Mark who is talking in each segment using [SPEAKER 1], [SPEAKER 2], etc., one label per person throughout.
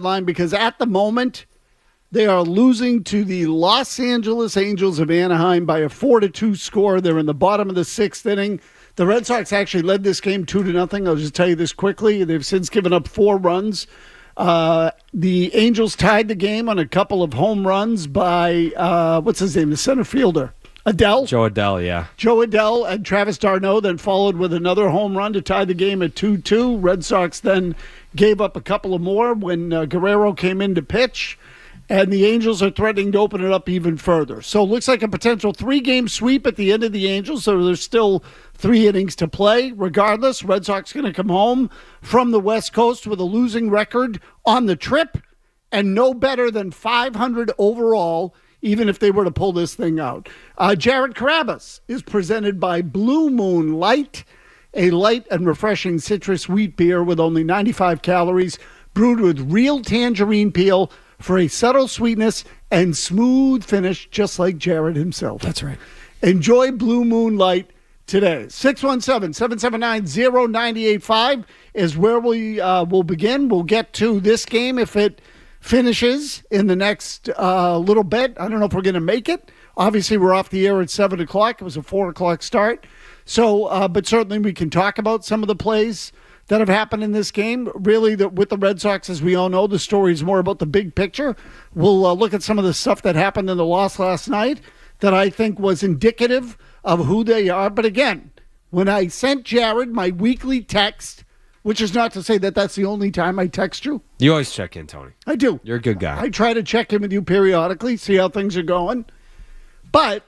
[SPEAKER 1] line because at the moment they are losing to the Los Angeles Angels of Anaheim by a 4-2 score. They're in the bottom of the sixth inning. The Red Sox actually led this game 2-0. I'll just tell you this quickly. They've since given up 4 runs. The Angels tied the game on a couple of home runs by, what's his name, the center fielder? Adele?
[SPEAKER 2] Joe Adele, yeah.
[SPEAKER 1] Joe Adele and Travis d'Arnaud then followed with another home run to tie the game at 2-2. Red Sox then gave up a couple of more when Guerrero came in to pitch. And the Angels are threatening to open it up even further. So it looks like a potential 3-game sweep at the end of the Angels. So there's still 3 innings to play. Regardless, Red Sox going to come home from the West Coast with a losing record on the trip and no better than 500 overall, even if they were to pull this thing out. Jared Carrabis is presented by Blue Moon Light, a light and refreshing citrus wheat beer with only 95 calories, brewed with real tangerine peel, for a subtle sweetness and smooth finish, just like Jared himself.
[SPEAKER 2] That's right.
[SPEAKER 1] Enjoy Blue Moon Light today. 617-779-0985 is where we will begin. We'll get to this game if it finishes in the next little bit. I don't know if we're going to make it. Obviously, we're off the air at 7 o'clock. It was a 4 o'clock start. So, but certainly we can talk about some of the plays that have happened in this game. Really, with the Red Sox, as we all know, the story is more about the big picture. We'll look at some of the stuff that happened in the loss last night that I think was indicative of who they are. But again, when I sent Jared my weekly text, which is not to say that that's the only time I text you.
[SPEAKER 2] You always check in, Tony.
[SPEAKER 1] I do.
[SPEAKER 2] You're a good guy.
[SPEAKER 1] I try to check in with you periodically, see how things are going. But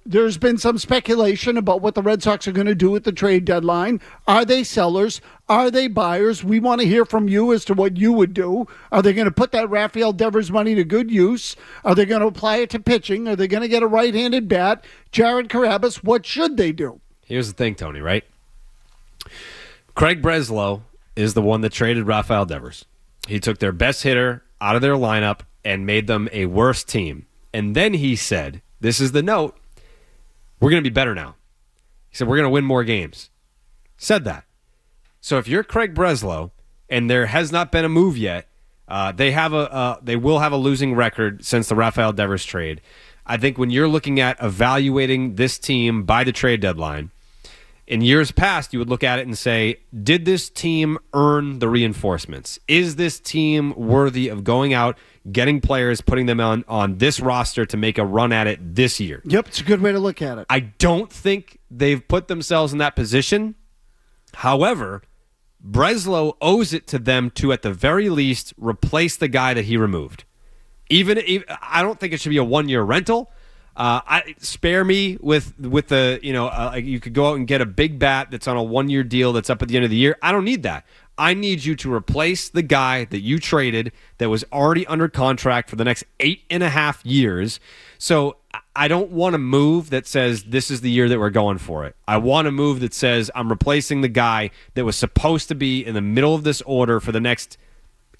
[SPEAKER 1] there's been some speculation about what the Red Sox are going to do at the trade deadline. Are they sellers? Are they buyers? We want to hear from you as to what you would do. Are they going to put that Rafael Devers money to good use? Are they going to apply it to pitching? Are they going to get a right-handed bat? Jared Carrabis, what should they do?
[SPEAKER 2] Here's the thing, Tony, right? Craig Breslow is the one that traded Rafael Devers. He took their best hitter out of their lineup and made them a worse team. And then he said, this is the note, we're going to be better now. He said, we're going to win more games. Said that. So if you're Craig Breslow and there has not been a move yet, they will have a losing record since the Rafael Devers trade. I think when you're looking at evaluating this team by the trade deadline, in years past, you would look at it and say, did this team earn the reinforcements? Is this team worthy of going out, getting players, putting them on this roster to make a run at it this year?
[SPEAKER 1] Yep, it's a good way to look at it.
[SPEAKER 2] I don't think they've put themselves in that position. However, Breslow owes it to them to, at the very least, replace the guy that he removed. Even I don't think it should be a one-year rental. Spare me with the, you could go out and get a big bat that's on a one-year deal that's up at the end of the year. I don't need that. I need you to replace the guy that you traded that was already under contract for the next 8.5 years. So I don't want a move that says this is the year that we're going for it. I want a move that says I'm replacing the guy that was supposed to be in the middle of this order for the next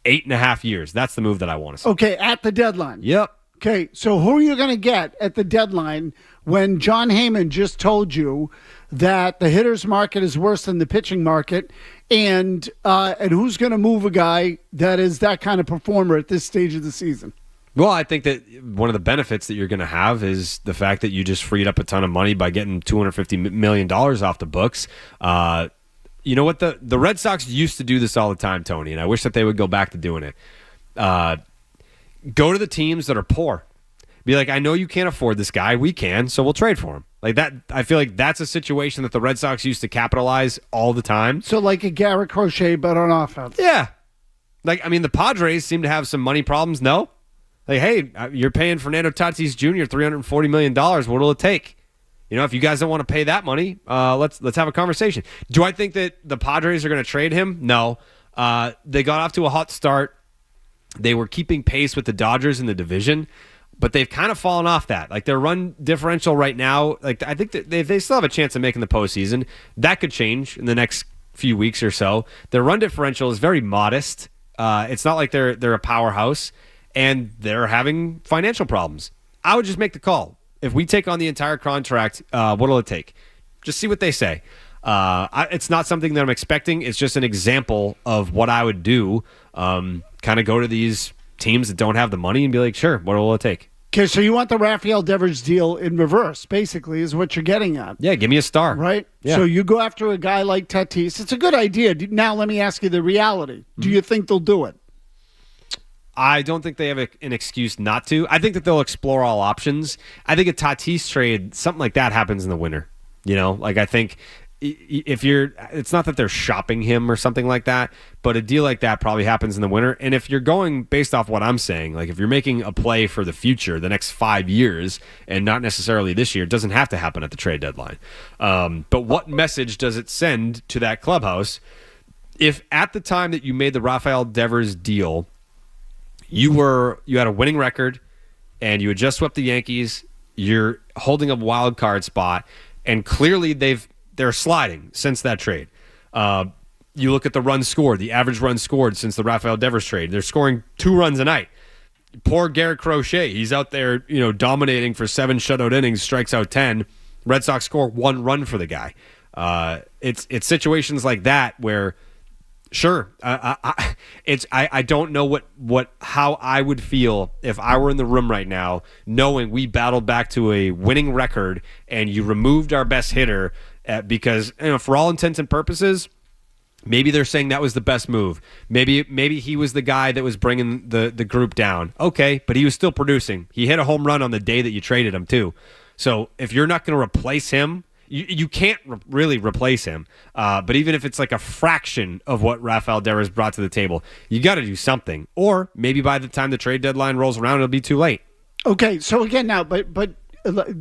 [SPEAKER 2] 8.5 years. That's the move that I want to see.
[SPEAKER 1] Okay, at the deadline.
[SPEAKER 2] Yep.
[SPEAKER 1] Okay, so who are you going to get at the deadline when John Heyman just told you that the hitter's market is worse than the pitching market, and who's going to move a guy that is that kind of performer at this stage of the season?
[SPEAKER 2] Well, I think that one of the benefits that you're going to have is the fact that you just freed up a ton of money by getting $250 million off the books. You know what? The Red Sox used to do this all the time, Tony, and I wish that they would go back to doing it. Go to the teams that are poor. Be like, I know you can't afford this guy. We can, so we'll trade for him. Like that. I feel like that's a situation that the Red Sox used to capitalize all the time.
[SPEAKER 1] So like a Garrett Crochet, but on offense.
[SPEAKER 2] Yeah. The Padres seem to have some money problems, no? Like, hey, you're paying Fernando Tatis Jr. $340 million. What will it take? If you guys don't want to pay that money, let's have a conversation. Do I think that the Padres are going to trade him? No. They got off to a hot start. They were keeping pace with the Dodgers in the division, but they've kind of fallen off that. Like their run differential right now, I think that they still have a chance of making the postseason. That could change in the next few weeks or so. Their run differential is very modest. It's not like they're a powerhouse, and they're having financial problems. I would just make the call. If we take on the entire contract, what will it take? Just see what they say. It's not something that I'm expecting. It's just an example of what I would do. kind of go to these teams that don't have the money and be like, sure, what will it take?
[SPEAKER 1] Okay, so you want the Rafael Devers deal in reverse, basically, is what you're getting at.
[SPEAKER 2] Yeah, give me a star.
[SPEAKER 1] Right?
[SPEAKER 2] Yeah.
[SPEAKER 1] So you go after a guy like Tatis. It's a good idea. Now let me ask you the reality. Do you think they'll do it?
[SPEAKER 2] I don't think they have an excuse not to. I think that they'll explore all options. I think a Tatis trade, something like that happens in the winter. Like I think it's not that they're shopping him or something like that, but a deal like that probably happens in the winter. And if you're going based off what I'm saying, like if you're making a play for the future, the next 5 years, and not necessarily this year, it doesn't have to happen at the trade deadline. But what message does it send to that clubhouse if at the time that you made the Rafael Devers deal, you had a winning record and you had just swept the Yankees, you're holding a wild card spot, and clearly they're sliding since that trade. You look at the runs scored, the average runs scored since the Rafael Devers trade. They're scoring 2 runs a night. Poor Garrett Crochet. He's out there, dominating for 7 shutout innings, strikes out 10. Red Sox score 1 run for the guy. It's situations like that where, sure, I don't know how I would feel if I were in the room right now, knowing we battled back to a winning record and you removed our best hitter. Because for all intents and purposes, maybe they're saying that was the best move. Maybe he was the guy that was bringing the group down. Okay, but he was still producing. He hit a home run on the day that you traded him too. So if you're not going to replace him, you can't really replace him. But even if it's like a fraction of what Rafael Devers brought to the table, you got to do something. Or maybe by the time the trade deadline rolls around, it'll be too late.
[SPEAKER 1] Okay, so again now, but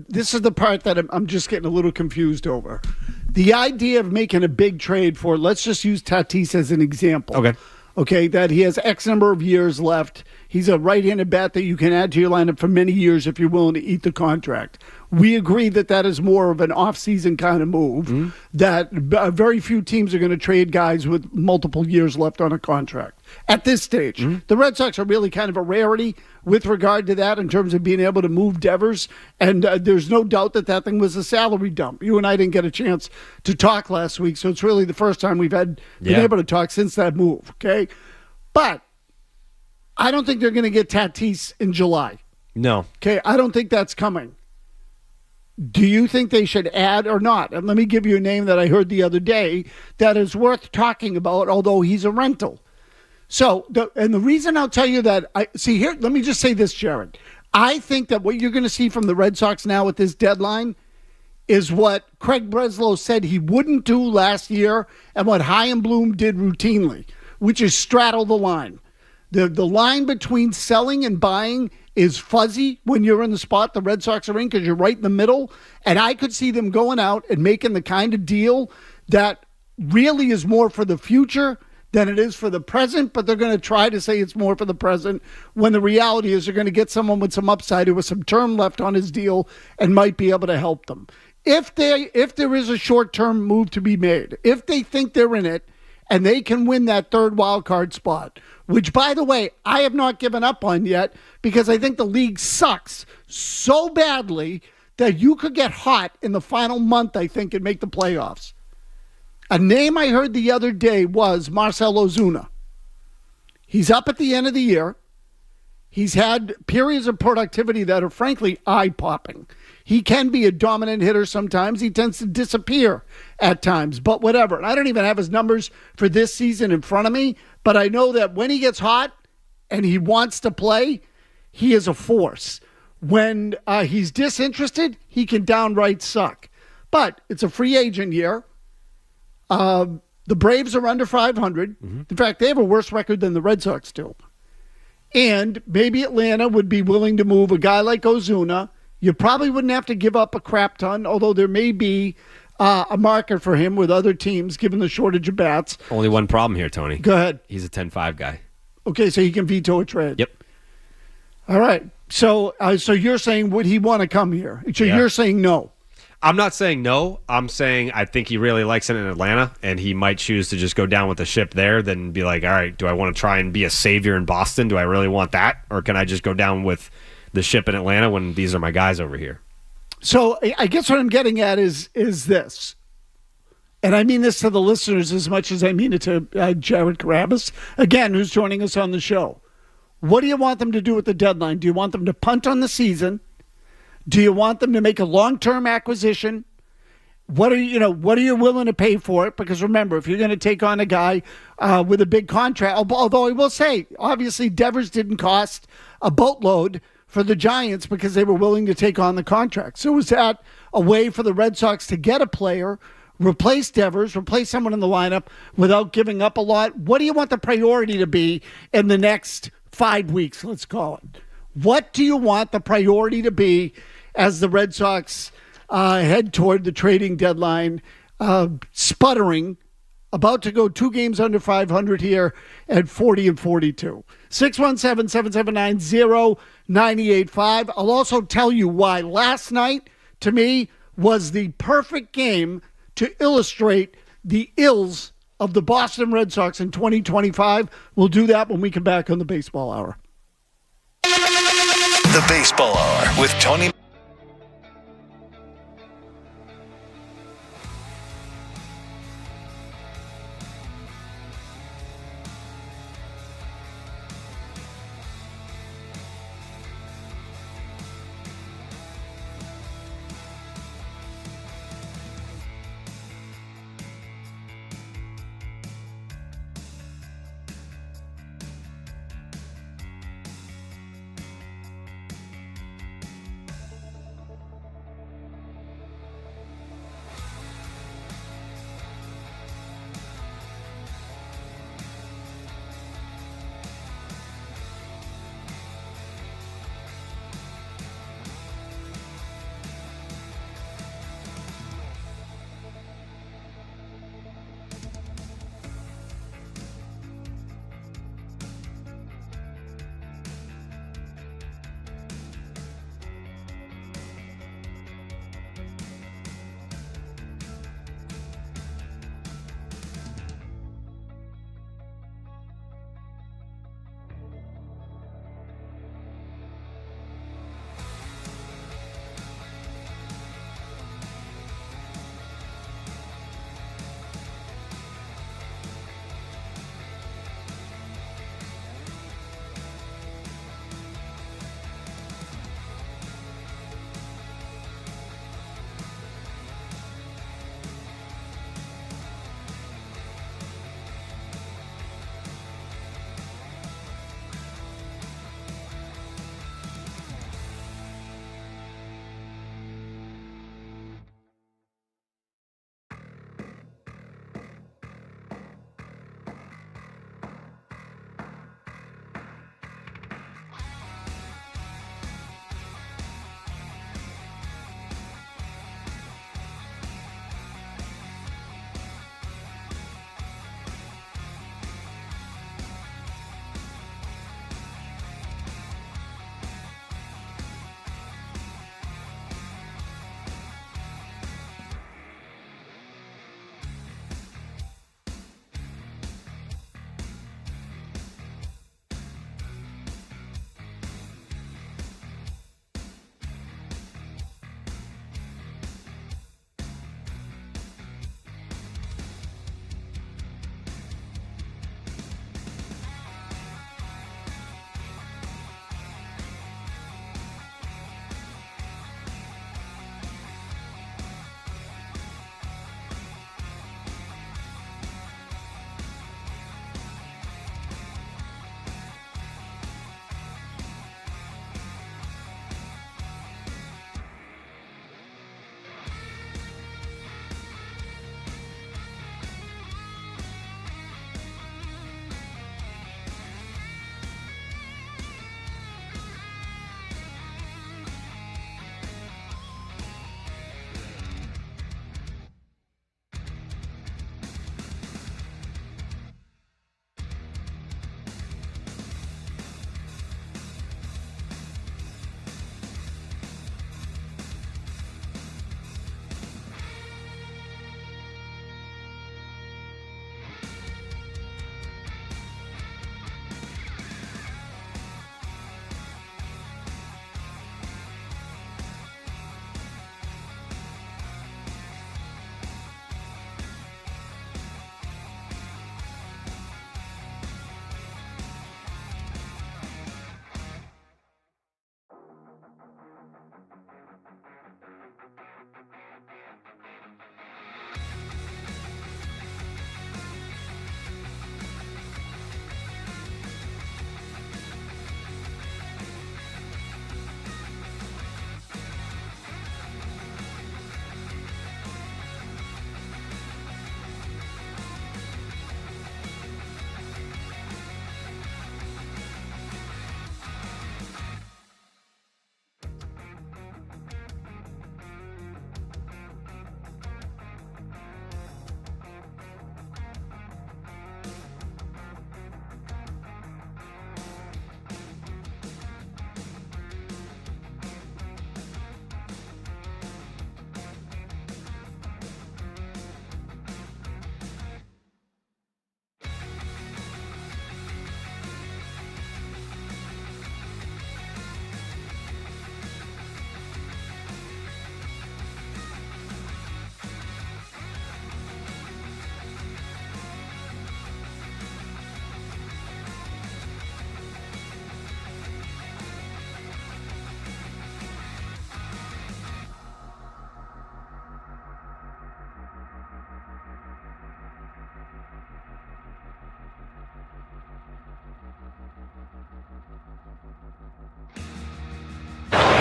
[SPEAKER 1] this is the part that I'm just getting a little confused over. The idea of making a big trade for, let's just use Tatis as an example. Okay, that he has X number of years left. He's a right-handed bat that you can add to your lineup for many years if you're willing to eat the contract. We agree that is more of an off-season kind of move, that very few teams are going to trade guys with multiple years left on a contract at this stage. The Red Sox are really kind of a rarity with regard to that in terms of being able to move Devers, and there's no doubt that thing was a salary dump. You and I didn't get a chance to talk last week, so it's really the first time we've been able to talk since that move, okay? But I don't think they're going to get Tatis in July.
[SPEAKER 2] No.
[SPEAKER 1] Okay, I don't think that's coming. Do you think they should add or not? And let me give you a name that I heard the other day that is worth talking about, although he's a rental. So, the reason I'll tell you that, let me just say this, Jared. I think that what you're going to see from the Red Sox now at this deadline is what Craig Breslow said he wouldn't do last year and what Chaim Bloom did routinely, which is straddle the line. The line between selling and buying is fuzzy when you're in the spot the Red Sox are in because you're right in the middle. And I could see them going out and making the kind of deal that really is more for the future than it is for the present, but they're going to try to say it's more for the present when the reality is they're going to get someone with some upside who has some term left on his deal and might be able to help them. If there is a short-term move to be made, if they think they're in it and they can win that third wild card spot, which, by the way, I have not given up on yet because I think the league sucks so badly that you could get hot in the final month, I think, and make the playoffs. A name I heard the other day was Marcell Ozuna. He's up at the end of the year. He's had periods of productivity that are frankly eye-popping. He can be a dominant hitter sometimes. He tends to disappear at times, but whatever. And I don't even have his numbers for this season in front of me, but I know that when he gets hot and he wants to play, he is a force. When he's disinterested, he can downright suck. But it's a free agent year. The Braves are under 500. In fact, they have a worse record than the Red Sox do. And maybe Atlanta would be willing to move a guy like Ozuna. You probably wouldn't have to give up a crap ton, although there may be a market for him with other teams, given the shortage of bats.
[SPEAKER 2] Only one problem here, Tony.
[SPEAKER 1] Go ahead.
[SPEAKER 2] He's a 10-5 guy.
[SPEAKER 1] Okay, so he can veto a trade.
[SPEAKER 2] Yep.
[SPEAKER 1] All right. So you're saying, would he want to come here? So you're saying no.
[SPEAKER 2] I'm not saying no. I'm saying I think he really likes it in Atlanta, and he might choose to just go down with the ship there, then be like, all right, do I want to try and be a savior in Boston? Do I really want that? Or can I just go down with the ship in Atlanta when these are my guys over here?
[SPEAKER 1] So I guess what I'm getting at is this. And I mean this to the listeners as much as I mean it to Jared Carrabis, again, who's joining us on the show. What do you want them to do at the deadline? Do you want them to punt on the season? Do you want them to make a long-term acquisition? What are you willing to pay for it? Because remember, if you're going to take on a guy with a big contract, although I will say, obviously Devers didn't cost a boatload for the Giants because they were willing to take on the contract. So was that a way for the Red Sox to get a player, replace Devers, replace someone in the lineup without giving up a lot? What do you want the priority to be in the next 5 weeks, let's call it? What do you want the priority to be as the Red Sox head toward the trading deadline, sputtering, about to go 2 games under 500 here at 40-42. 617-779-0985. I'll also tell you why last night, to me, was the perfect game to illustrate the ills of the Boston Red Sox in 2025. We'll do that when we come back on the Baseball Hour.
[SPEAKER 3] The Baseball Hour with Tony.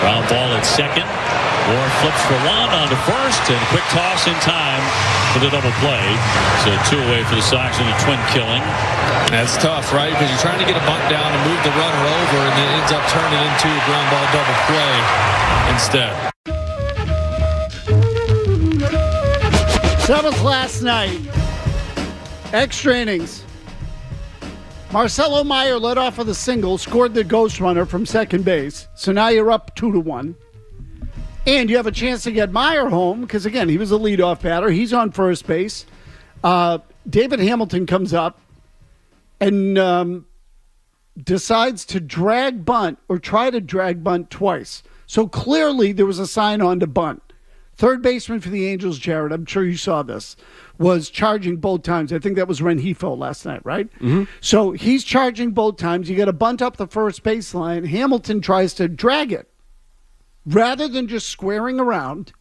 [SPEAKER 4] Ground ball at second. Moore flips for one on to first, and a quick toss in time for the double play. So 2 away for the Sox in a twin killing.
[SPEAKER 5] That's tough, right? Because you're trying to get a bunt down and move the runner over, and it ends up turning into a ground ball double play instead.
[SPEAKER 1] Seventh last night. Extra innings. Marcelo Meyer led off with a single, scored the ghost runner from second base. So now you're up 2-1. And you have a chance to get Meyer home because, again, he was a leadoff batter. He's on first base. David Hamilton comes up and decides to drag bunt or try to drag bunt twice. So clearly there was a sign on to bunt. Third baseman for the Angels, Jared, I'm sure you saw this, was charging both times. I think that was Rengifo last night, right? Mm-hmm. So he's charging both times. You got to bunt up the first baseline. Hamilton tries to drag it. Rather than just squaring around,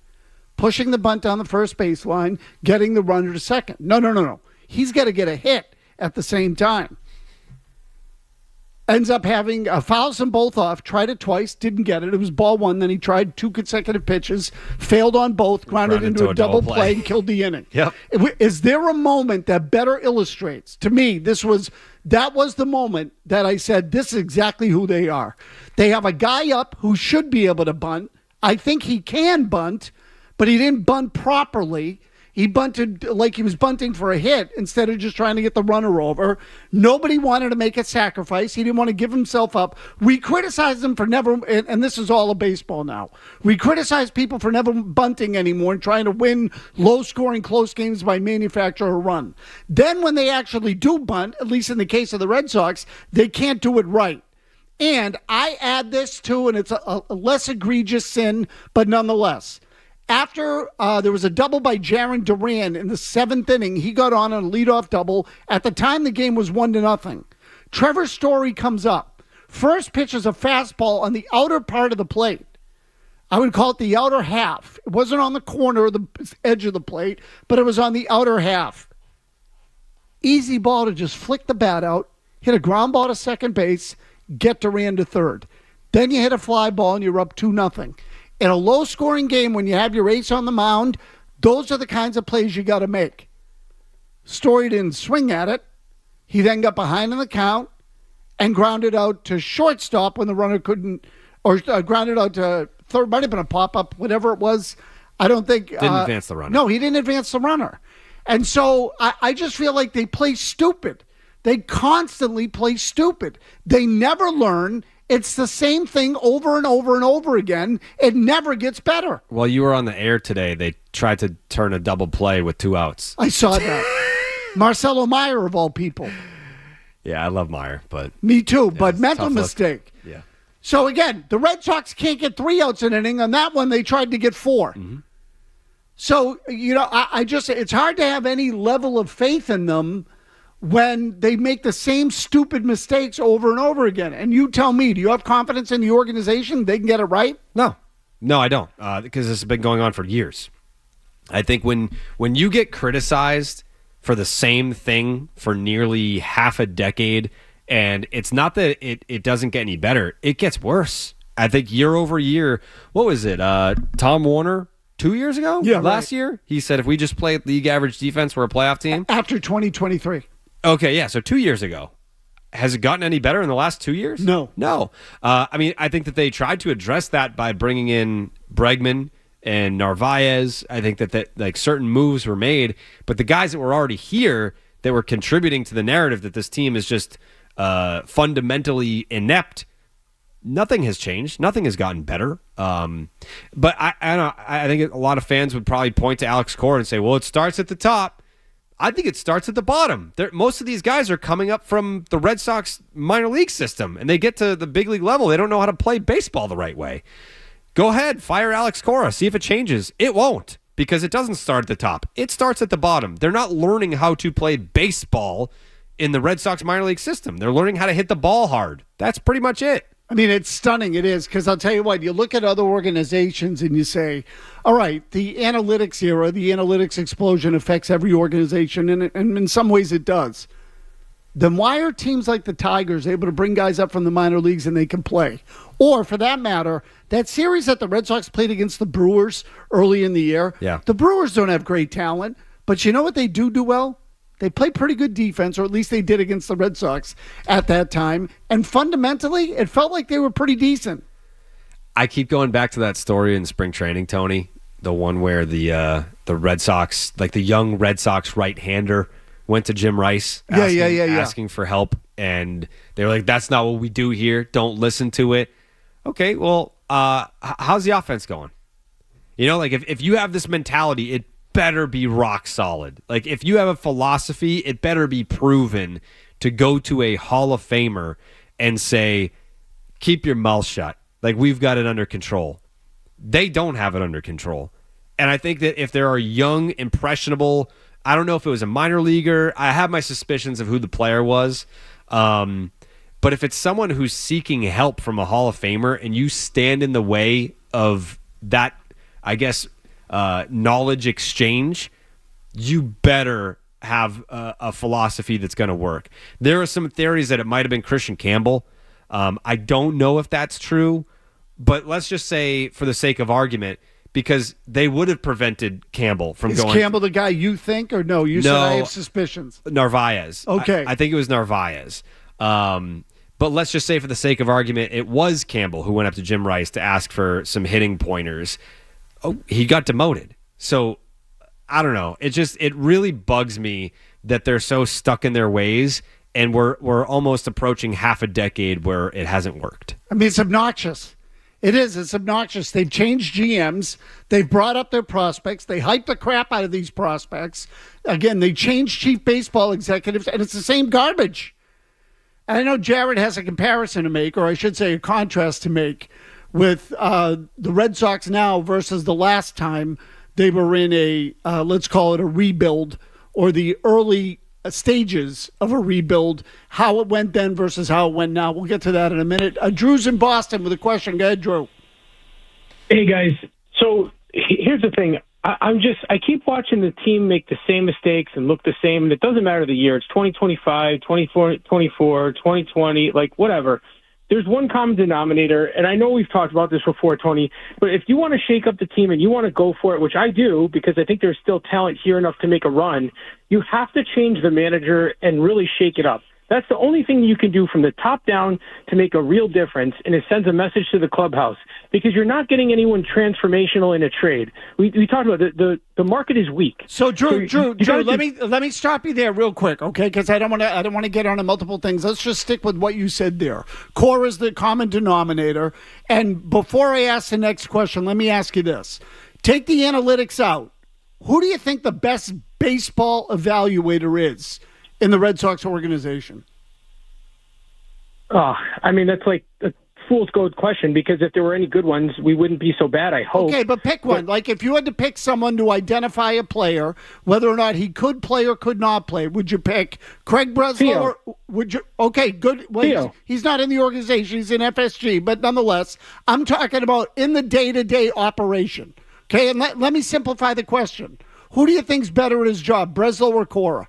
[SPEAKER 1] pushing the bunt down the first baseline, getting the runner to second. No. He's got to get a hit at the same time. Ends up having fouls them both off, tried it twice, didn't get it. It was ball one. Then he tried 2 consecutive pitches, failed on both, grounded into a double play and killed the inning.
[SPEAKER 2] Yep.
[SPEAKER 1] Is there a moment that better illustrates? To me, that was the moment that I said, this is exactly who they are. They have a guy up who should be able to bunt. I think he can bunt, but he didn't bunt properly. He bunted like he was bunting for a hit instead of just trying to get the runner over. Nobody wanted to make a sacrifice. He didn't want to give himself up. We criticize him for never, and this is all of baseball now. We criticize people for never bunting anymore and trying to win low-scoring, close games by manufacture a run. Then when they actually do bunt, at least in the case of the Red Sox, they can't do it right. And I add this too, and it's a less egregious sin, but nonetheless. After there was a double by Jarren Duran in the 7th inning, he got on a leadoff double. At the time, the game was 1-0. Trevor Story comes up. First pitch is a fastball on the outer part of the plate. I would call it the outer half. It wasn't on the corner or the edge of the plate, but it was on the outer half. Easy ball to just flick the bat out, hit a ground ball to second base, get Duran to third. Then you hit a fly ball and you're up 2-0. In a low-scoring game, when you have your ace on the mound, those are the kinds of plays you got to make. Story didn't swing at it. He then got behind in the count and grounded out to shortstop when the runner couldn't, or grounded out to third. Might have been a pop-up, whatever it was. I don't think.
[SPEAKER 2] Didn't advance the runner.
[SPEAKER 1] No, he didn't advance the runner. And so I just feel like they play stupid. They constantly play stupid. They never learn. It's the same thing over and over and over again. It never gets better.
[SPEAKER 2] Well, you were on the air today. They tried to turn a double play with 2 outs.
[SPEAKER 1] I saw that. Marcelo Meyer, of all people.
[SPEAKER 2] Yeah, I love Meyer, but...
[SPEAKER 1] Me too, but mental mistake.
[SPEAKER 2] Yeah.
[SPEAKER 1] So, again, the Red Sox can't get 3 outs in an inning. On that one, they tried to get 4. Mm-hmm. So, I just... It's hard to have any level of faith in them when they make the same stupid mistakes over and over again. And you tell me, do you have confidence in the organization they can get it right?
[SPEAKER 2] No, I don't, because this has been going on for years. I think when you get criticized for the same thing for nearly half a decade, and it's not that it doesn't get any better, it gets worse. I think year over year, what was it, Tom Warner 2 years ago?
[SPEAKER 1] Yeah,
[SPEAKER 2] last year? He said if we just play league average defense, we're a playoff team?
[SPEAKER 1] After 2023.
[SPEAKER 2] Okay, yeah, so 2 years ago. Has it gotten any better in the last 2 years?
[SPEAKER 1] No.
[SPEAKER 2] I think that they tried to address that by bringing in Bregman and Narvaez. I think that certain moves were made, but the guys that were already here that were contributing to the narrative that this team is just fundamentally inept, nothing has changed. Nothing has gotten better. But I think a lot of fans would probably point to Alex Cora and say, well, it starts at the top. I think it starts at the bottom. Most of these guys are coming up from the Red Sox minor league system, and they get to the big league level. They don't know how to play baseball the right way. Go ahead, fire Alex Cora, see if it changes. It won't, because it doesn't start at the top. It starts at the bottom. They're not learning how to play baseball in the Red Sox minor league system. They're learning how to hit the ball hard. That's pretty much it.
[SPEAKER 1] I mean, it's stunning. It is, because I'll tell you what, you look at other organizations and you say, all right, the analytics era, the analytics explosion affects every organization, and in some ways it does. then why are teams like the Tigers able to bring guys up from the minor leagues and they can play? Or, for that matter, that series that the Red Sox played against the Brewers early in the year, the Brewers don't have great talent, but you know what they do well? They play pretty good defense, or at least they did against the Red Sox at that time. And fundamentally, it felt like they were pretty decent.
[SPEAKER 2] I keep going back to that story in spring training, Tony, the one where the Red Sox, like the young Red Sox right-hander, went to Jim Rice asking for help, and they were like, that's not what we do here. Don't listen to it. Okay, well, how's the offense going? You know, like if you have this mentality, it better be rock solid. Like if you have a philosophy, it better be proven to go to a Hall of Famer and say, keep your mouth shut. Like we've got it under control. They don't have it under control. And I think that if there are young, impressionable, I don't know if it was a minor leaguer. I have my suspicions of who the player was. But if it's someone who's seeking help from a Hall of Famer and you stand in the way of that, I guess, knowledge exchange, you better have a philosophy that's going to work. There are some theories that it might have been Christian Campbell. I don't know if that's true, but let's just say for the sake of argument, because they would have prevented Campbell from going.
[SPEAKER 1] Is Campbell the guy you think, or no? You said I have suspicions.
[SPEAKER 2] Narvaez.
[SPEAKER 1] Okay.
[SPEAKER 2] I think it was Narvaez. But let's just say for the sake of argument, it was Campbell who went up to Jim Rice to ask for some hitting pointers. Oh, he got demoted. So I don't know. It really bugs me that they're so stuck in their ways, and we're almost approaching half a decade where it hasn't worked.
[SPEAKER 1] I mean, it's obnoxious. It is. It's obnoxious. They've changed GMs. They've brought up their prospects. They hype the crap out of these prospects. Again, they changed chief baseball executives, and it's the same garbage. And I know Jared has a comparison to make, or I should say a contrast to make, with the Red Sox now versus the last time they were in a, let's call it a rebuild, or the early stages of a rebuild, how it went then versus how it went now. We'll get to that in a minute. Drew's in Boston with a question. Go ahead, Drew.
[SPEAKER 6] Hey, guys. So here's the thing. I keep watching the team make the same mistakes and look the same, and it doesn't matter the year. It's 2025, 2024, 2020, like whatever. There's one common denominator, and I know we've talked about this before, Tony, but if you want to shake up the team and you want to go for it, which I do because I think there's still talent here enough to make a run, you have to change the manager and really shake it up. That's the only thing you can do from the top down to make a real difference, and it sends a message to the clubhouse because you're not getting anyone transformational in a trade. We talked about the market is weak.
[SPEAKER 1] So Drew, let me stop you there real quick, okay? Because I don't want to get on to multiple things. Let's just stick with what you said there. Core is the common denominator, and before I ask the next question, let me ask you this: take the analytics out. Who do you think the best baseball evaluator is in the Red Sox organization?
[SPEAKER 6] I mean, that's like a fool's gold question because if there were any good ones, we wouldn't be so bad, I hope.
[SPEAKER 1] Okay, but pick one. Like if you had to pick someone to identify a player, whether or not he could play or could not play, would you pick Craig Breslow? Or would you? Okay, good. Well, he's not in the organization. He's in FSG. But nonetheless, I'm talking about in the day-to-day operation. Okay, and let me simplify the question. Who do you think's better at his job, Breslow or Cora?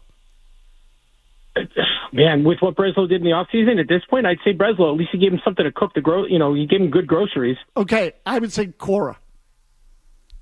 [SPEAKER 6] Man, with what Breslow did in the offseason, at this point, I'd say Breslow. At least he gave him something to cook he gave him good groceries.
[SPEAKER 1] Okay, I would say Cora.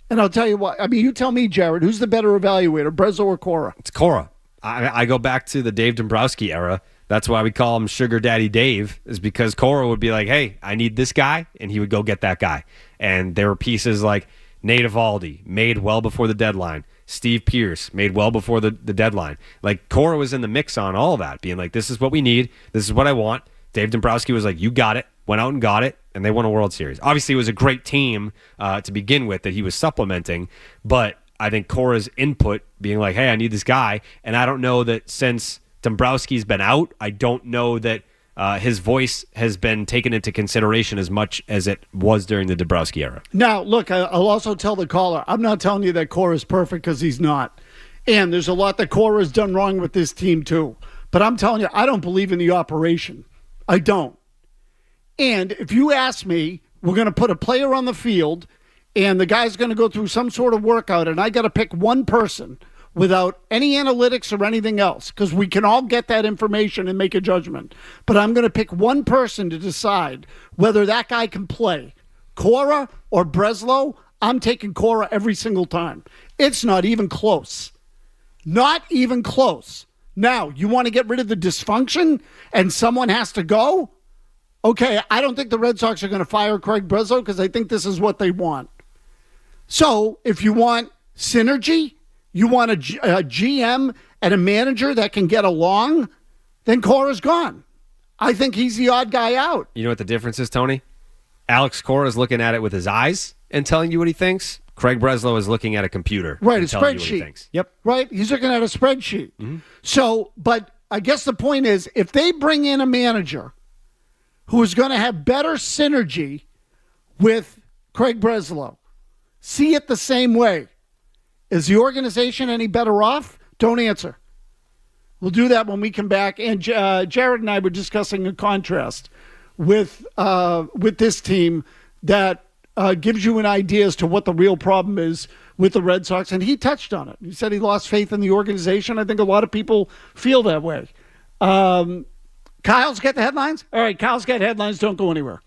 [SPEAKER 1] And I'll tell you what. I mean, you tell me, Jared, who's the better evaluator, Breslow or Cora?
[SPEAKER 2] It's Cora. I go back to the Dave Dombrowski era. That's why we call him Sugar Daddy Dave, is because Cora would be like, hey, I need this guy, and he would go get that guy. And there were pieces like Nate Eovaldi, made well before the deadline. Steve Pierce, made well before the deadline. Like, Cora was in the mix on all that, being like, this is what we need. This is what I want. Dave Dombrowski was like, you got it. Went out and got it, and they won a World Series. Obviously, it was a great team to begin with that he was supplementing, but I think Cora's input being like, hey, I need this guy, and I don't know that since Dombrowski's been out, I don't know that his voice has been taken into consideration as much as it was during the Dombrowski era.
[SPEAKER 1] Now, look, I'll also tell the caller, I'm not telling you that Cora is perfect because he's not. And there's a lot that Cora has done wrong with this team too. But I'm telling you, I don't believe in the operation. I don't. And if you ask me, we're going to put a player on the field and the guy's going to go through some sort of workout and I got to pick one person without any analytics or anything else, because we can all get that information and make a judgment. But I'm going to pick one person to decide whether that guy can play, Cora or Breslow. I'm taking Cora every single time. It's not even close. Not even close. Now, you want to get rid of the dysfunction and someone has to go? Okay, I don't think the Red Sox are going to fire Craig Breslow because I think this is what they want. So if you want synergy, you want a GM and a manager that can get along, then Cora's gone. I think he's the odd guy out.
[SPEAKER 2] You know what the difference is, Tony? Alex Cora is looking at it with his eyes and telling you what he thinks. Craig Breslow is looking at a computer.
[SPEAKER 1] Right,
[SPEAKER 2] and
[SPEAKER 1] a
[SPEAKER 2] telling you what he
[SPEAKER 1] spreadsheet.
[SPEAKER 2] thinks. Yep.
[SPEAKER 1] Right? He's looking at a spreadsheet. So, but I guess the point is, if they bring in a manager who is going to have better synergy with Craig Breslow, see it the same way, is the organization any better off? Don't answer. We'll do that when we come back. And Jared and I were discussing a contrast with this team that gives you an idea as to what the real problem is with the Red Sox. And he touched on it. He said he lost faith in the organization. I think a lot of people feel that way. Kyle's got the headlines? All right, Kyle's got headlines. Don't go anywhere.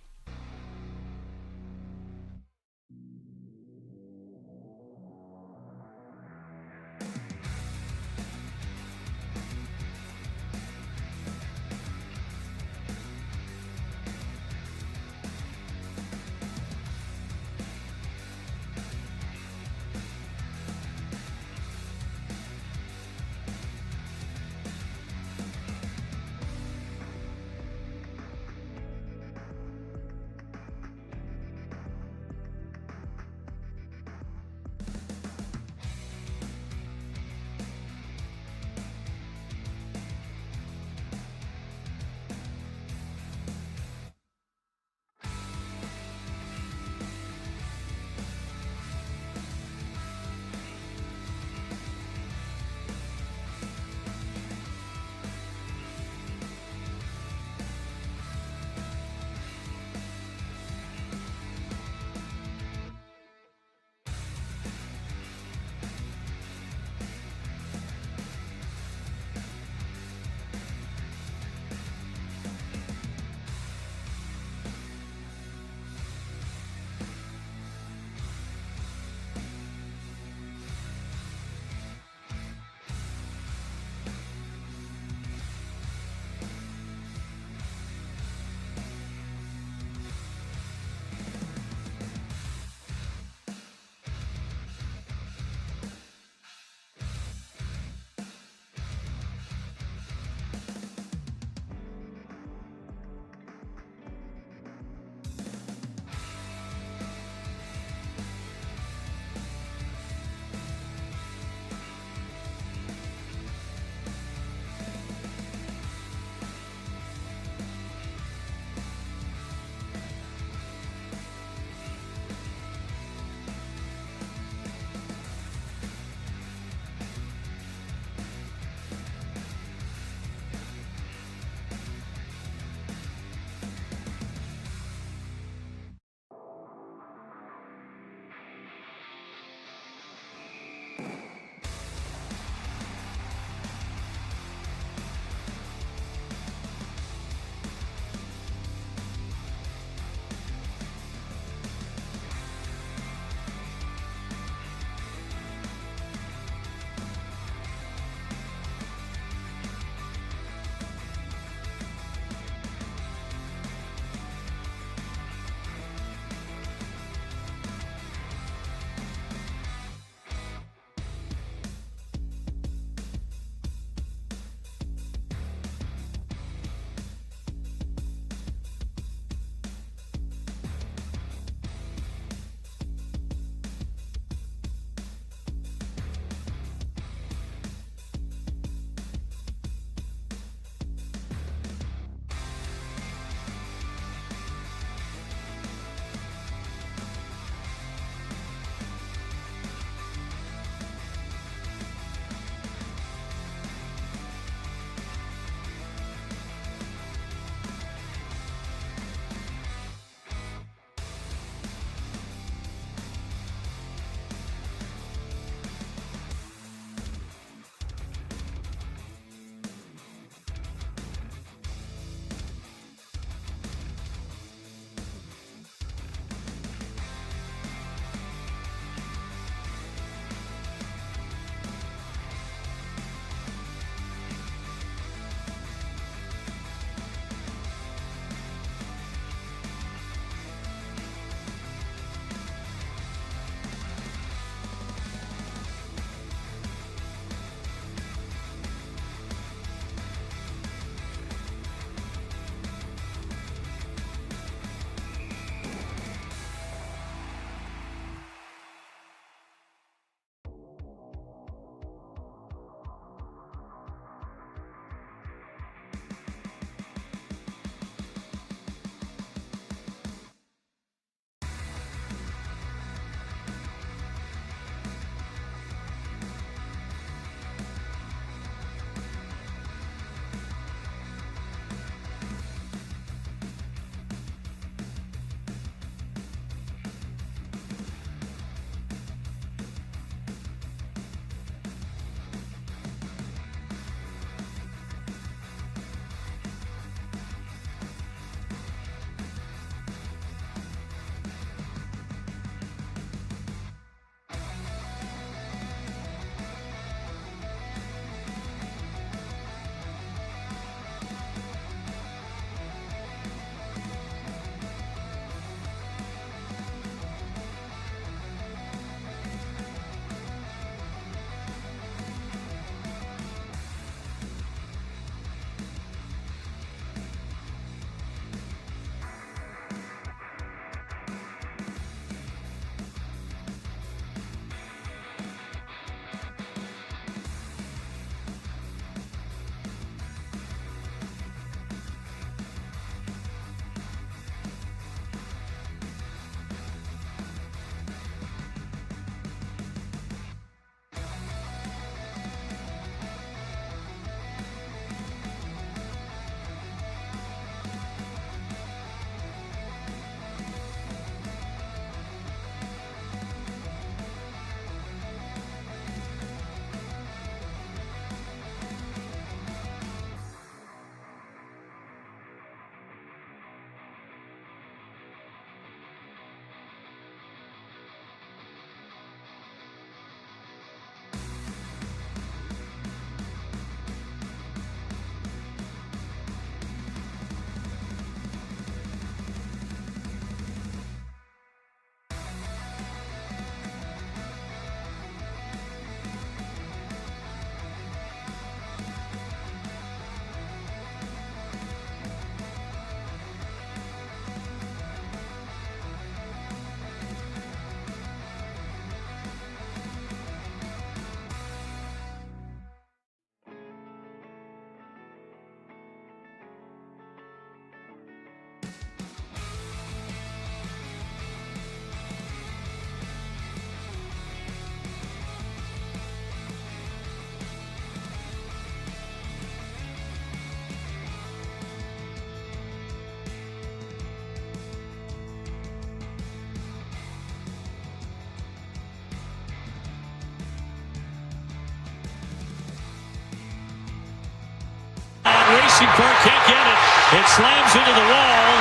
[SPEAKER 4] racing for it, can't get it. It slams into the wall.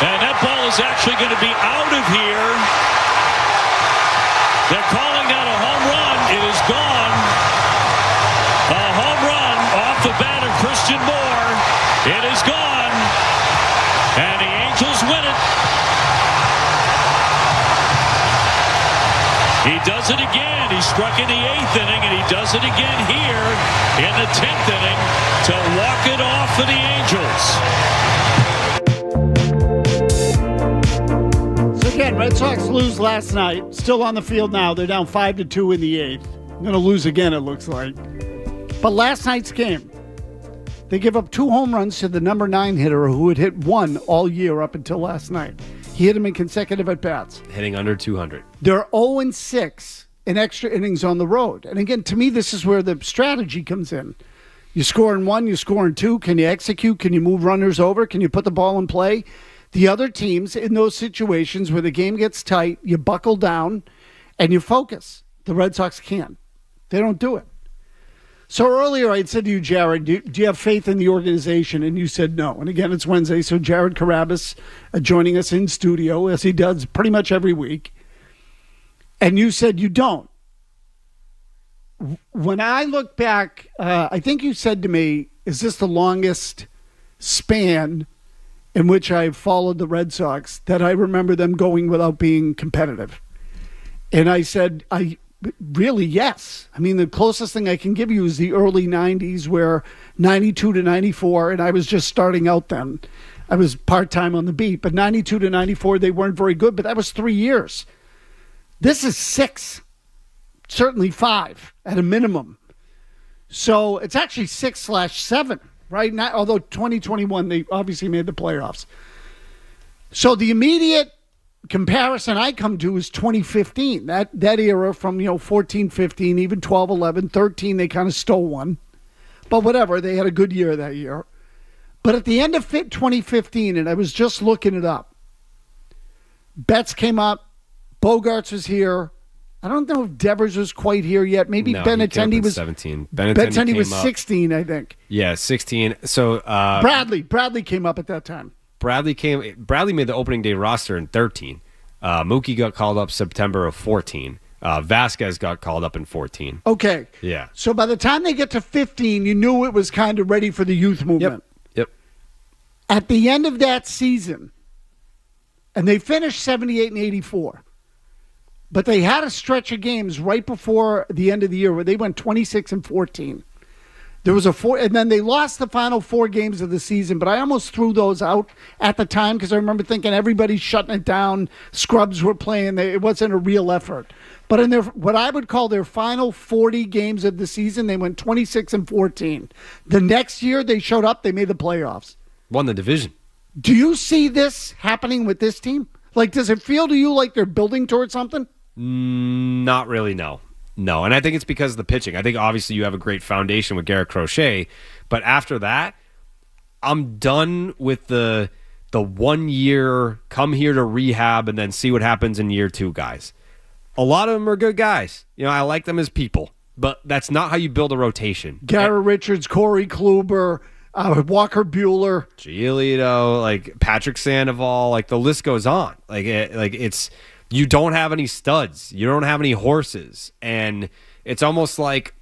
[SPEAKER 4] And that ball is actually going to be out of here. They're calling that a home run. It is gone. A home run off the bat of Christian Moore. It is gone. And the Angels win it. He does it again. He struck in the 8th inning, and he does it again here in the 10th inning to walk it off for the Angels.
[SPEAKER 1] So again, Red Sox lose last night. Still on the field now. They're down 5-2 in the 8th. Going to lose again, it looks like. But last night's game, they give up 2 home runs to the number 9 hitter who had hit 1 all year up until last night. He hit him in consecutive at-bats.
[SPEAKER 2] Hitting under 200.
[SPEAKER 1] They're 0-6 in extra innings on the road. And again, to me, this is where the strategy comes in. You score in 1, you score in 2. Can you execute? Can you move runners over? Can you put the ball in play? The other teams in those situations where the game gets tight, you buckle down and you focus. The Red Sox can't. They don't do it. So earlier I had said to you, Jared, do you have faith in the organization? And you said no. And again, it's Wednesday, so Jared Carrabis joining us in studio, as he does pretty much every week. And you said you don't. When I look back, I think you said to me, is this the longest span in which I've followed the Red Sox that I remember them going without being competitive? And I said, really, yes. I mean, the closest thing I can give you is the early 90s, where 92 to 94, and I was just starting out then. I was part-time on the beat, but 92 to 94, they weren't very good, but that was 3 years. This is 6, certainly 5 at a minimum. So it's actually 6/7, right? Not, although 2021, they obviously made the playoffs. So the immediate comparison I come to is 2015, that era from 14, 15, even 12, 11, 13, they kind of stole one, but whatever, they had a good year that year. But at the end of 2015, and I was just looking it up, Betts came up, Bogarts was here. I don't know if Devers was quite here yet. Maybe Benintendi was
[SPEAKER 2] 17.
[SPEAKER 1] Benintendi was
[SPEAKER 2] up.
[SPEAKER 1] 16, I think.
[SPEAKER 2] Yeah, 16. So
[SPEAKER 1] Bradley came up at that time.
[SPEAKER 2] Bradley made the opening day roster in 13. Mookie got called up September of 14. Vasquez got called up in 14.
[SPEAKER 1] Okay.
[SPEAKER 2] Yeah.
[SPEAKER 1] So by the time they get to 15, you knew it was kind of ready for the youth movement.
[SPEAKER 2] Yep.
[SPEAKER 1] At the end of that season, and they finished 78 and 84, but they had a stretch of games right before the end of the year where they went 26 and 14. There was and then they lost the final 4 games of the season, but I almost threw those out at the time because I remember thinking everybody's shutting it down. Scrubs were playing. It wasn't a real effort. But in what I would call their final 40 games of the season, they went 26 and 14. The next year they showed up, they made the playoffs.
[SPEAKER 2] Won the division.
[SPEAKER 1] Do you see this happening with this team? Like, does it feel to you like they're building towards something?
[SPEAKER 2] Not really, no. No, and I think it's because of the pitching. I think obviously you have a great foundation with Garrett Crochet, but after that, I'm done with the 1 year come here to rehab and then see what happens in year 2 guys. A lot of them are good guys. I like them as people, but that's not how you build a rotation.
[SPEAKER 1] Garrett Richards, Corey Kluber, Walker Buehler,
[SPEAKER 2] Giolito, like Patrick Sandoval, like the list goes on. It's you don't have any studs. You don't have any horses. And it's almost like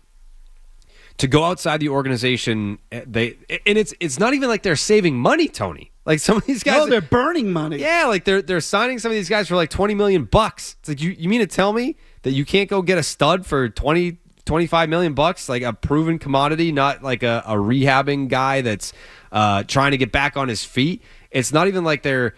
[SPEAKER 2] to go outside the organization, it's not even like they're saving money, Tony. Like some of these guys,
[SPEAKER 1] no, they're burning money.
[SPEAKER 2] Yeah, like they're signing some of these guys for like $20 million. It's like you mean to tell me that you can't go get a stud for $25 million, like a proven commodity, not like a rehabbing guy that's trying to get back on his feet. It's not even like they're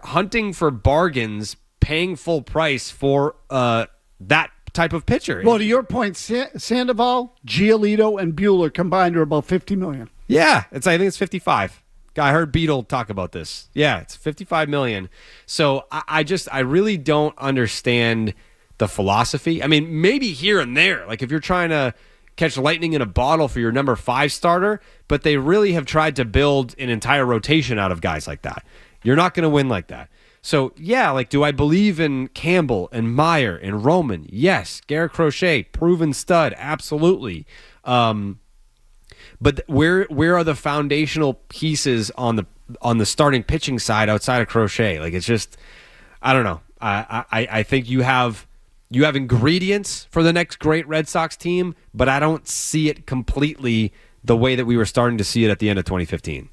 [SPEAKER 2] hunting for bargains, paying full price for that type of pitcher.
[SPEAKER 1] Well, to your point, Sandoval, Giolito, and Buehler combined are about $50 million.
[SPEAKER 2] Yeah, I think it's 55. I heard Beetle talk about this. Yeah, it's 55 million. So I really don't understand the philosophy. I mean, maybe here and there, like if you're trying to catch lightning in a bottle for your number 5 starter, but they really have tried to build an entire rotation out of guys like that. You're not going to win like that. So, yeah, like, do I believe in Campbell and Meyer and Roman? Yes. Garrett Crochet, proven stud, absolutely. But where are the foundational pieces on the starting pitching side outside of Crochet? Like, it's just, I don't know. I think you have ingredients for the next great Red Sox team, but I don't see it completely the way that we were starting to see it at the end of 2015.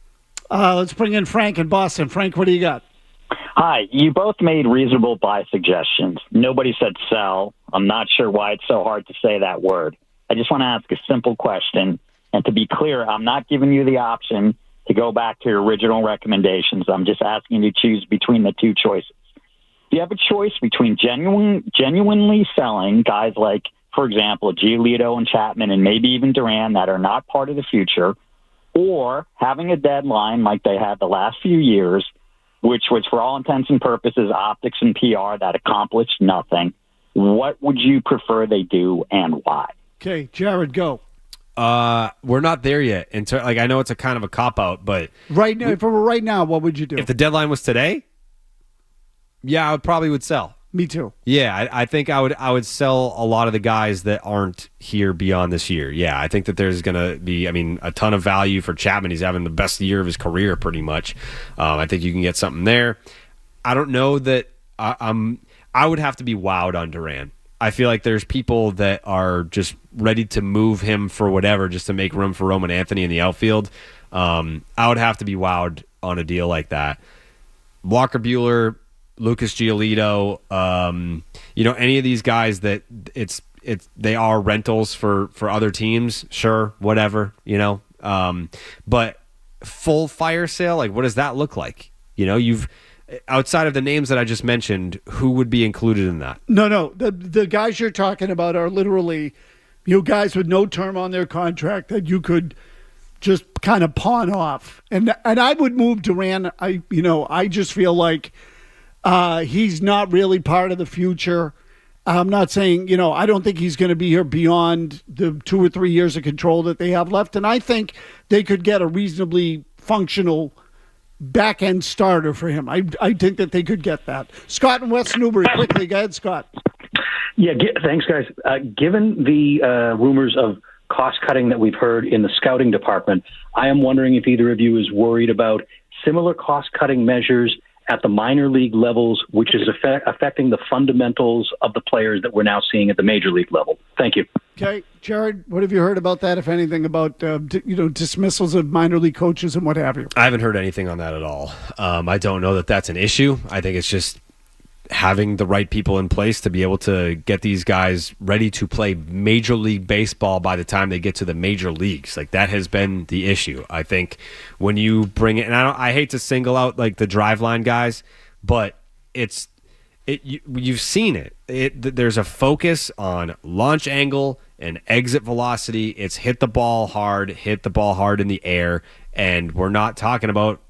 [SPEAKER 1] Let's bring in Frank in Boston. Frank, what do you got?
[SPEAKER 7] Hi. You both made reasonable buy suggestions. Nobody said sell. I'm not sure why it's so hard to say that word. I just want to ask a simple question. And to be clear, I'm not giving you the option to go back to your original recommendations. I'm just asking you to choose between the two choices. If you have a choice between genuinely selling guys like, for example, Giolito and Chapman and maybe even Duran that are not part of the future, or having a deadline like they had the last few years, which was for all intents and purposes optics and PR that accomplished nothing, what would you prefer they do and why?
[SPEAKER 1] Okay, Jared, go.
[SPEAKER 2] We're not there yet. I know it's a kind of a cop-out, but
[SPEAKER 1] Right now, what would you do?
[SPEAKER 2] if the deadline was today, yeah, I probably would sell.
[SPEAKER 1] Me too.
[SPEAKER 2] Yeah, I think I would sell a lot of the guys that aren't here beyond this year. Yeah, I think that there's going to be, a ton of value for Chapman. He's having the best year of his career pretty much. I think you can get something there. I don't know that I would have to be wowed on Duran. I feel like there's people that are just ready to move him for whatever just to make room for Roman Anthony in the outfield. I would have to be wowed on a deal like that. Walker Buehler, Lucas Giolito, any of these guys that they are rentals for other teams, sure, whatever, but full fire sale, like what does that look like? You've outside of the names that I just mentioned, who would be included in that? No,
[SPEAKER 1] the guys you're talking about are literally guys with no term on their contract that you could just kind of pawn off, and I would move Duran. I just feel like he's not really part of the future. I'm not saying, I don't think he's going to be here beyond the 2 or 3 years of control that they have left. And I think they could get a reasonably functional back-end starter for him. I think that they could get that. Scott and West Newbury, quickly. Go ahead, Scott.
[SPEAKER 8] Yeah, thanks, guys. Given the rumors of cost-cutting that we've heard in the scouting department, I am wondering if either of you is worried about similar cost-cutting measures at the minor league levels, which is affecting the fundamentals of the players that we're now seeing at the major league level. Thank you.
[SPEAKER 1] Okay, Jared, what have you heard about that, if anything, about dismissals of minor league coaches and what have you?
[SPEAKER 2] I haven't heard anything on that at all. I don't know that that's an issue. I think it's just having the right people in place to be able to get these guys ready to play Major League Baseball by the time they get to the major leagues. Like, that has been the issue. I think when you bring it, and I hate to single out like the driveline guys, but you've seen it. There's a focus on launch angle and exit velocity. It's hit the ball hard in the air, and we're not talking about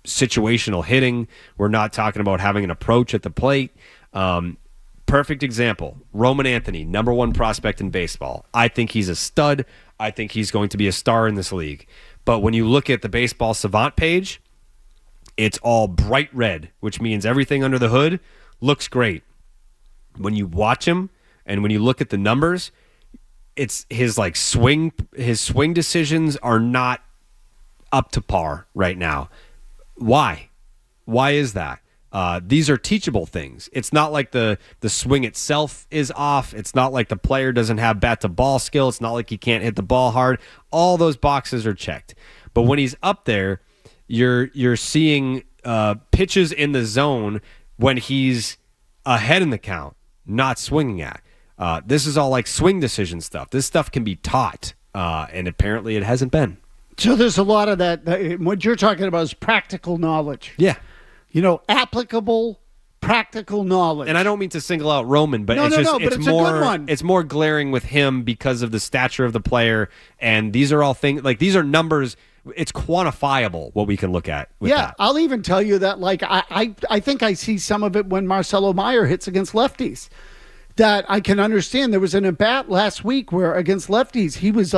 [SPEAKER 2] situational hitting. We're not talking about having an approach at the plate. Perfect example, Roman Anthony, number 1 prospect in baseball. I think he's a stud. I think he's going to be a star in this league. But when you look at the Baseball Savant page, it's all bright red, which means everything under the hood looks great. When you watch him and when you look at the numbers, it's his swing decisions are not up to par right now. Why? Why is that? These are teachable things. It's not like the swing itself is off. It's not like the player doesn't have bat-to-ball skill. It's not like he can't hit the ball hard. All those boxes are checked. But when he's up there, you're seeing pitches in the zone when he's ahead in the count, not swinging at. This is all like swing decision stuff. This stuff can be taught, and apparently it hasn't been.
[SPEAKER 1] So there's a lot of that. What you're talking about is practical knowledge.
[SPEAKER 2] Yeah.
[SPEAKER 1] Applicable, practical knowledge.
[SPEAKER 2] And I don't mean to single out Roman, but it's
[SPEAKER 1] a good one.
[SPEAKER 2] It's more glaring with him because of the stature of the player. And these are all things, these are numbers. It's quantifiable what we can look at with that.
[SPEAKER 1] I'll even tell you that, I think I see some of it when Marcelo Meyer hits against lefties. That I can understand. There was an at-bat last week where against lefties, he was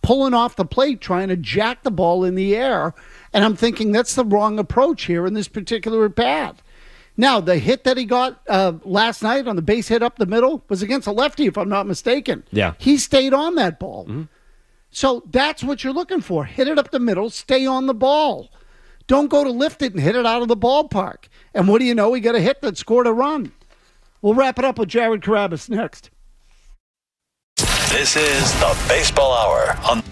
[SPEAKER 1] pulling off the plate, trying to jack the ball in the air. And I'm thinking that's the wrong approach here in this particular at-bat. Now, the hit that he got last night on the base hit up the middle was against a lefty, if I'm not mistaken.
[SPEAKER 2] Yeah.
[SPEAKER 1] He stayed on that ball. Mm-hmm. So that's what you're looking for. Hit it up the middle, stay on the ball. Don't go to lift it and hit it out of the ballpark. And what do you know? We got a hit that scored a run. We'll wrap it up with Jared Carrabis next.
[SPEAKER 3] This is the Baseball Hour on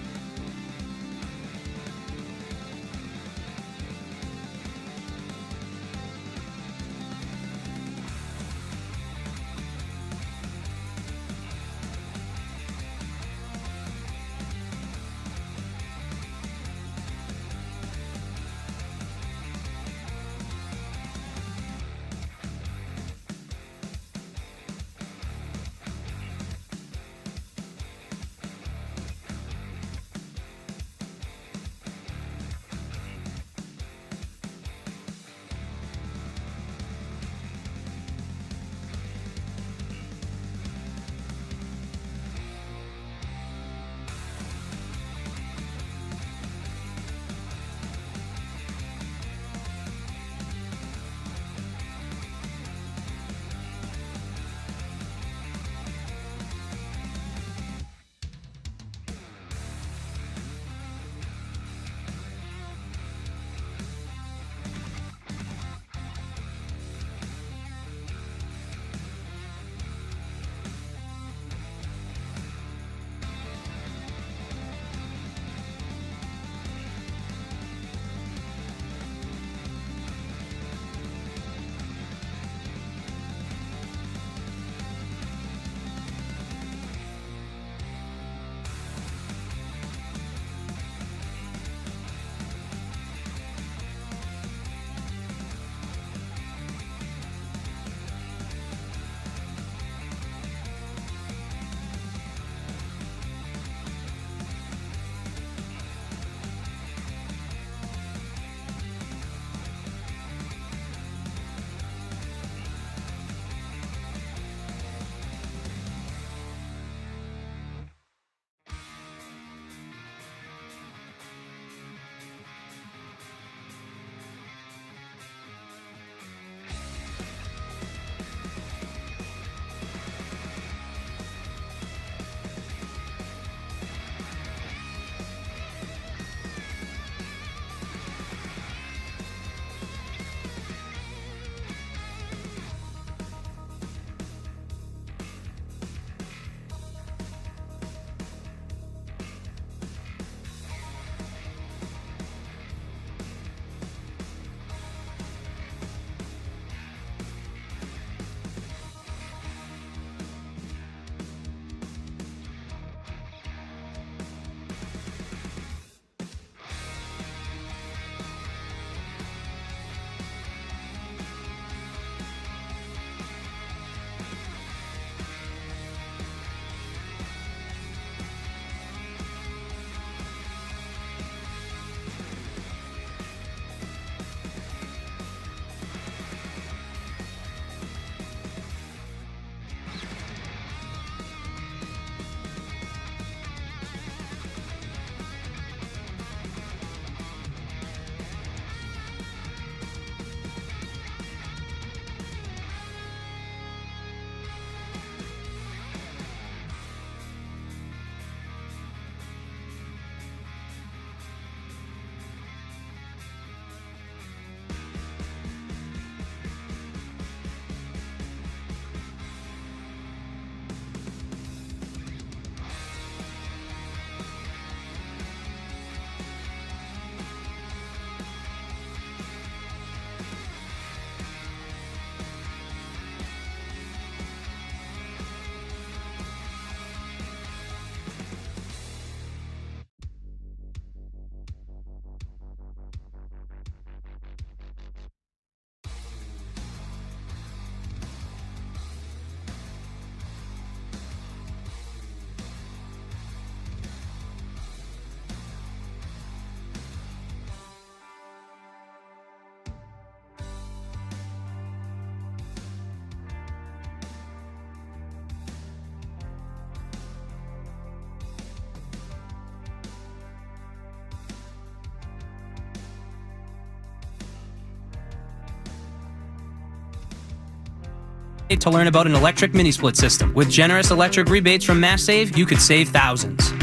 [SPEAKER 9] To learn about an electric mini split system. With generous electric rebates from Mazz, you could save thousands.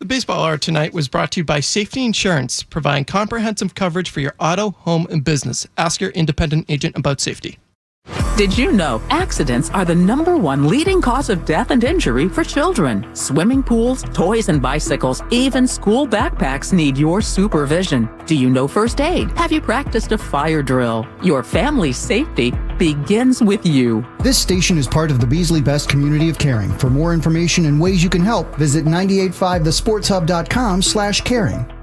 [SPEAKER 10] Baseball Hour tonight was brought to you by Safety Insurance, providing comprehensive coverage for your auto, home, and business. Ask your independent agent about safety.
[SPEAKER 11] Did you know accidents are the #1 leading cause of death and injury for children? Swimming pools, toys and bicycles, even school backpacks need your supervision. Do you know first aid? Have you practiced a fire drill? Your family's safety begins with you.
[SPEAKER 12] This station is part of the Beasley Best community of caring. For more information and ways you can help, visit 985thesportshub.com/caring.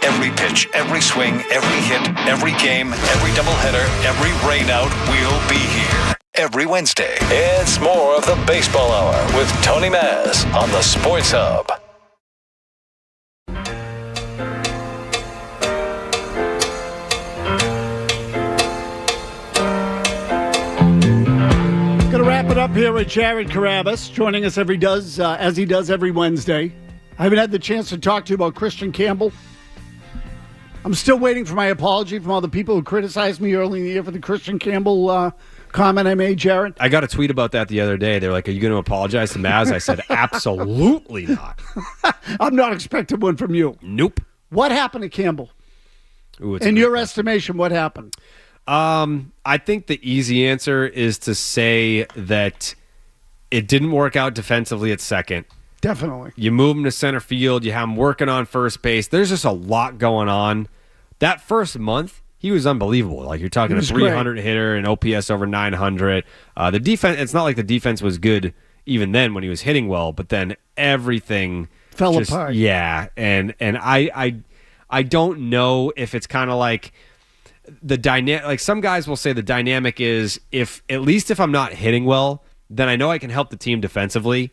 [SPEAKER 3] Every pitch, every swing, every hit, every game, every doubleheader, every rainout, we'll be here. Every Wednesday, it's more of the Baseball Hour with Tony Mazz on the Sports Hub.
[SPEAKER 1] Going to wrap it up here with Jared Carrabis, joining us as he does every Wednesday. I haven't had the chance to talk to you about Christian Campbell. I'm still waiting for my apology from all the people who criticized me early in the year for the Christian Campbell comment I made, Jared.
[SPEAKER 2] I got a tweet about that the other day. They were like, "Are you going to apologize to Mazz?" I said, "Absolutely not."
[SPEAKER 1] I'm not expecting one from you.
[SPEAKER 2] Nope.
[SPEAKER 1] What happened to Campbell?
[SPEAKER 2] Ooh,
[SPEAKER 1] in your estimation, what happened?
[SPEAKER 2] I think the easy answer is to say that it didn't work out defensively at second.
[SPEAKER 1] Definitely.
[SPEAKER 2] You move him to center field. You have him working on first base. There's just a lot going on. That first month, he was unbelievable. Like, you're talking a 300 hitter and OPS over 900. The defense, it's not like the defense was good even then when he was hitting well, but then everything
[SPEAKER 1] fell apart.
[SPEAKER 2] Yeah, and I don't know if it's kind of like the dynamic. Like, some guys will say the dynamic is if I'm not hitting well, then I know I can help the team defensively.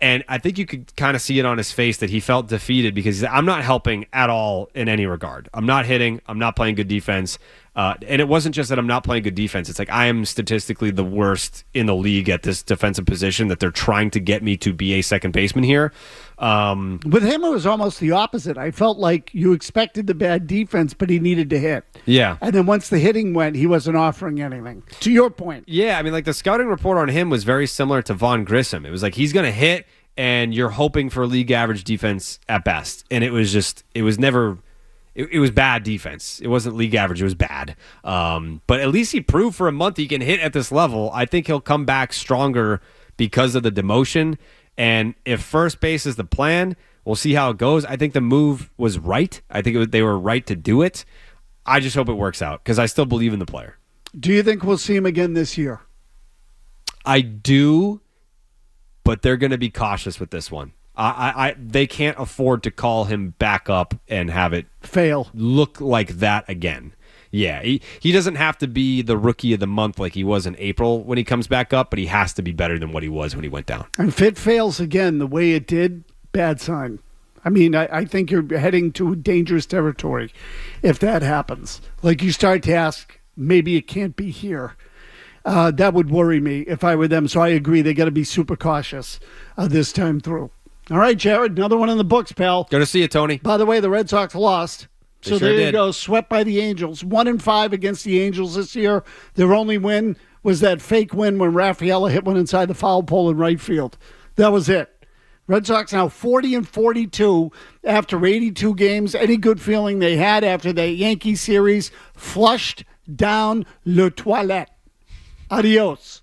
[SPEAKER 2] And I think you could kind of see it on his face that he felt defeated because I'm not helping at all in any regard. I'm not hitting. I'm not playing good defense. And it wasn't just that I'm not playing good defense. It's like I am statistically the worst in the league at this defensive position that they're trying to get me to be a second baseman here.
[SPEAKER 1] With him, it was almost the opposite. I felt like you expected the bad defense, but he needed to hit.
[SPEAKER 2] Yeah.
[SPEAKER 1] And then once the hitting went, he wasn't offering anything. To your point.
[SPEAKER 2] Yeah, I mean, like the scouting report on him was very similar to Vaughn Grissom. It was like he's going to hit, and you're hoping for league average defense at best. And it was bad defense. It wasn't league average. It was bad. But at least he proved for a month he can hit at this level. I think he'll come back stronger because of the demotion. And if first base is the plan, we'll see how it goes. I think the move was right. I think they were right to do it. I just hope it works out because I still believe in the player.
[SPEAKER 1] Do you think we'll see him again this year?
[SPEAKER 2] I do, but they're going to be cautious with this one. They can't afford to call him back up and have it look like that again. Yeah, he doesn't have to be the rookie of the month like he was in April when he comes back up, but he has to be better than what he was when he went down.
[SPEAKER 1] And if it fails again the way it did, bad sign. I mean, I think you're heading to dangerous territory if that happens. Like you start to ask, maybe it can't be here. That would worry me if I were them. So I agree, they got to be super cautious this time through. All right, Jared, another one in the books, pal.
[SPEAKER 2] Good to see you, Tony.
[SPEAKER 1] By the way, the Red Sox lost. So there you go, swept by the Angels. 1-5 against the Angels this year. Their only win was that fake win when Rafaela hit one inside the foul pole in right field. That was it. Red Sox now 40-42 after 82 games. Any good feeling they had after the Yankee series flushed down le toilette. Adios.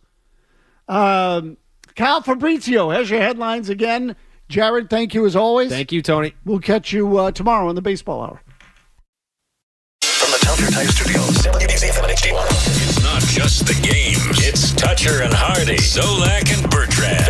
[SPEAKER 1] Kyle Fabrizio has your headlines again. Jared, thank you as always.
[SPEAKER 2] Thank you, Tony.
[SPEAKER 1] We'll catch you tomorrow on the Baseball Hour.
[SPEAKER 3] From the Telfair Tire Studios, WBZ-FM HD1.
[SPEAKER 4] It's not just the games. It's Toucher and Hardy, Zolak and Bertrand.